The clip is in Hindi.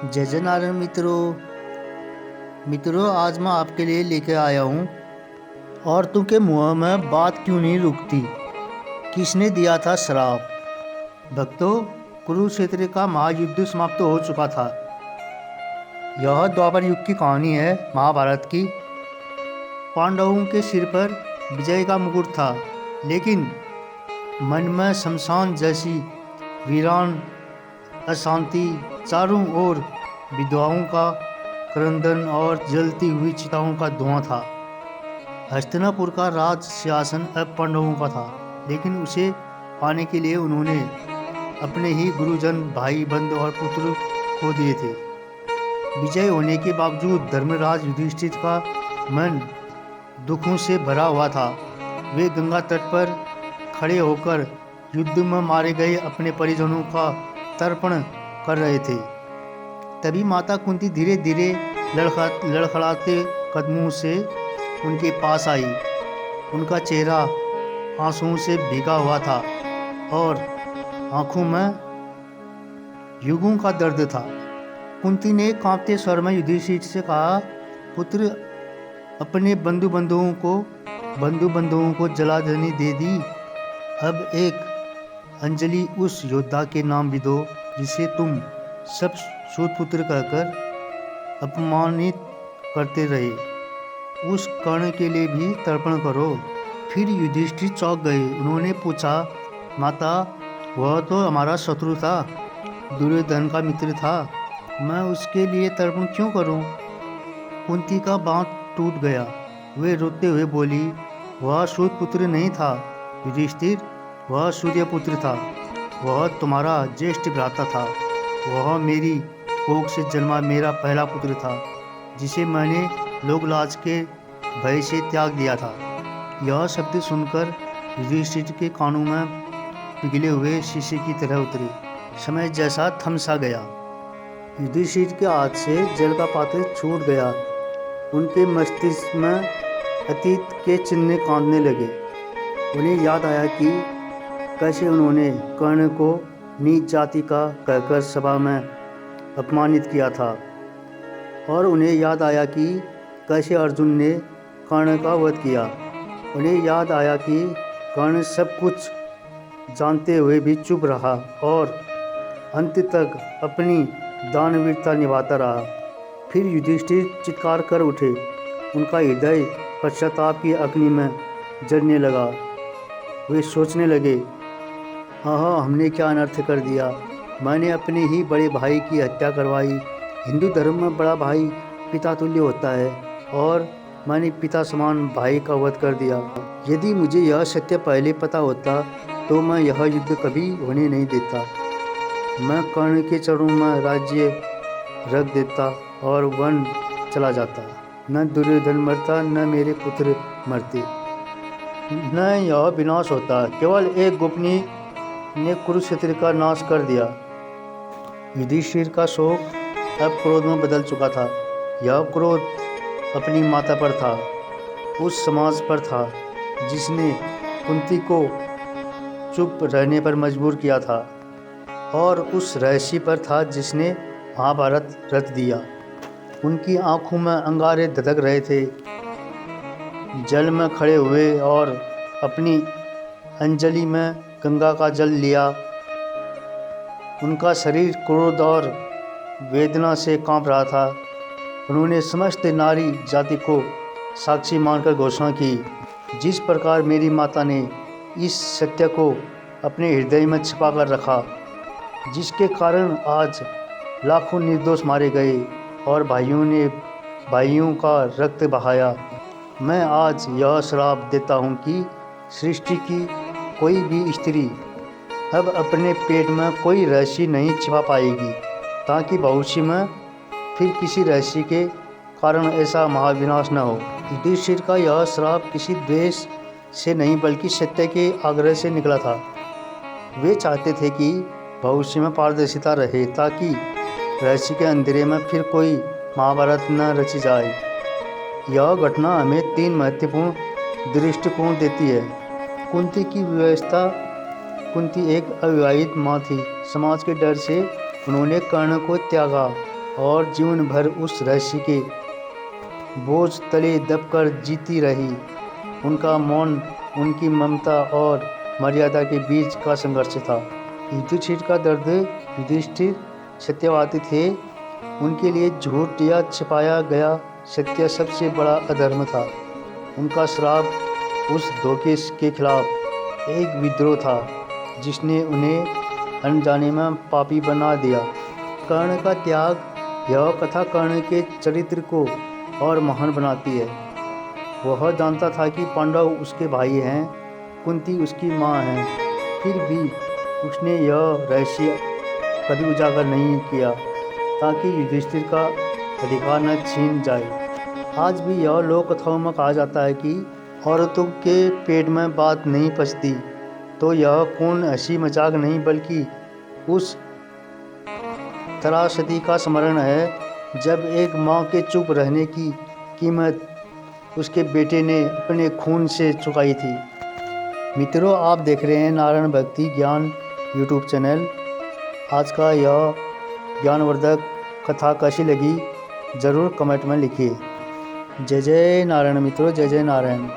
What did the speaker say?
जय जय नारायण मित्रों आज मैं आपके लिए लेकर आया हूँ। और तुम के मुँह में बात क्यों नहीं रुकती, किसने दिया था श्राप। भक्तों, कुरुक्षेत्र का महायुद्ध समाप्त हो चुका था। यह द्वापर युग की कहानी है महाभारत की। पांडवों के सिर पर विजय का मुकुट था, लेकिन मन में शमशान जैसी वीरान अशांति, चारों ओर विधवाओं का क्रंदन और जलती हुई चिताओं का धुआं था। हस्तिनापुर का राज सिंहासन अब पांडवों का था, लेकिन उसे पाने के लिए उन्होंने अपने ही गुरुजन, भाई, बंधु और पुत्र खो दिए थे। विजय होने के बावजूद धर्मराज युधिष्ठिर का मन दुखों से भरा हुआ था। वे गंगा तट पर खड़े होकर युद्ध में मारे गए अपने परिजनों का तर्पण कर रहे थे। तभी माता कुंती धीरे धीरे लड़खड़ाते कदमों से उनके पास आई। उनका चेहरा आंसुओं से भीगा हुआ था और आंखों में युगों का दर्द था। कुंती ने कांपते स्वर में युधिष्ठिर से कहा, पुत्र, अपने बंधु बंधुओं को जला देने दे दी। अब एक अंजलि उस योद्धा के नाम भी दो जिसे तुम सब सूतपुत्र कहकर अपमानित करते रहे। उस कर्ण के लिए भी तर्पण करो। फिर युधिष्ठिर चौंक गए। उन्होंने पूछा, माता, वह तो हमारा शत्रु था, दुर्योधन का मित्र था, मैं उसके लिए तर्पण क्यों करूं? कुंती का बांध टूट गया। वे रोते हुए बोली, वह सूतपुत्र नहीं था युधिष्ठिर, वह सूर्यपुत्र था। वह तुम्हारा ज्येष्ठ भ्राता था। वह मेरी कोख से जन्मा मेरा पहला पुत्र था, जिसे मैंने लोकलाज के भय से त्याग दिया था। यह शब्द सुनकर युधिष्ठिर के कानों में पिघले हुए शीशे की तरह उतरे। समय जैसा थम सा गया। युधिष्ठिर के हाथ से जल का पात्र छूट गया। उनके मस्तिष्क में अतीत के चिन्ह कांदने लगे। उन्हें याद आया कि कैसे उन्होंने कर्ण को नीच जाति का कहकर सभा में अपमानित किया था, और उन्हें याद आया कि कैसे अर्जुन ने कर्ण का वध किया। उन्हें याद आया कि कर्ण सब कुछ जानते हुए भी चुप रहा और अंत तक अपनी दानवीरता निभाता रहा। फिर युधिष्ठिर चित्कार कर उठे। उनका हृदय पश्चाताप की अग्नि में जलने लगा। वे सोचने लगे, हाँ, हमने क्या अनर्थ कर दिया। मैंने अपने ही बड़े भाई की हत्या करवाई। हिंदू धर्म में बड़ा भाई पिता तुल्य होता है, और मैंने पिता समान भाई का वध कर दिया। यदि मुझे यह सत्य पहले पता होता तो मैं यह युद्ध कभी होने नहीं देता। मैं कर्ण के चरणों में राज्य रख देता और वन चला जाता। न दुर्योधन मरता, न मेरे पुत्र मरते, न यह विनाश होता। केवल एक गोपनीय ने कुरुक्षेत्र का नाश कर दिया। युधिष्ठिर का शोक अब क्रोध में बदल चुका था। यह क्रोध अपनी माता पर था, उस समाज पर था जिसने कुंती को चुप रहने पर मजबूर किया था, और उस रहस्य पर था जिसने महाभारत रच दिया। उनकी आंखों में अंगारे धधक रहे थे। जल में खड़े हुए और अपनी अंजलि में गंगा का जल लिया। उनका शरीर क्रोध और वेदना से कांप रहा था। उन्होंने समस्त नारी जाति को साक्षी मानकर घोषणा की, जिस प्रकार मेरी माता ने इस सत्य को अपने हृदय में छिपा कर रखा, जिसके कारण आज लाखों निर्दोष मारे गए और भाइयों ने भाइयों का रक्त बहाया, मैं आज यह श्राप देता हूँ कि सृष्टि की कोई भी स्त्री अब अपने पेट में कोई रहस्य नहीं छिपा पाएगी, ताकि भविष्य में फिर किसी रहस्य के कारण ऐसा महाविनाश न हो। युधिष्ठिर का यह श्राप किसी द्वेष से नहीं बल्कि सत्य के आग्रह से निकला था। वे चाहते थे कि भविष्य में पारदर्शिता रहे, ताकि रहस्य के अंधेरे में फिर कोई महाभारत न रची जाए। यह घटना हमें 3 महत्वपूर्ण दृष्टिकोण देती है। कुंती की व्यवस्था। कुंती एक अविवाहित माँ थी। समाज के डर से उन्होंने कर्ण को त्यागा और जीवन भर उस रहस्य के बोझ तले दबकर जीती रही। उनका मौन उनकी ममता और मर्यादा के बीच का संघर्ष था। युधिष्ठिर का दर्द, युधिष्ठिर सत्यवादी थे। उनके लिए झूठ या छिपाया गया सत्य सबसे बड़ा अधर्म था। उनका श्राप उस धोखे के खिलाफ एक विद्रोह था जिसने उन्हें अनजाने में पापी बना दिया। कर्ण का त्याग, यह कथा कर्ण के चरित्र को और महान बनाती है। वह जानता था कि पांडव उसके भाई हैं, कुंती उसकी माँ है, फिर भी उसने यह रहस्य कभी उजागर नहीं किया ताकि युधिष्ठिर का अधिकार न छीन जाए। आज भी यह लोक कथाओं में कहा जाता है कि औरतों के पेट में बात नहीं पचती, तो यह कौन हंसी मजाक नहीं बल्कि उस त्रासदी का स्मरण है जब एक माँ के चुप रहने की कीमत उसके बेटे ने अपने खून से चुकाई थी। मित्रों, आप देख रहे हैं नारायण भक्ति ज्ञान यूट्यूब चैनल। आज का यह ज्ञानवर्धक कथा कैसी लगी ज़रूर कमेंट में लिखिए। जय जय नारायण मित्रों, जय जय नारायण।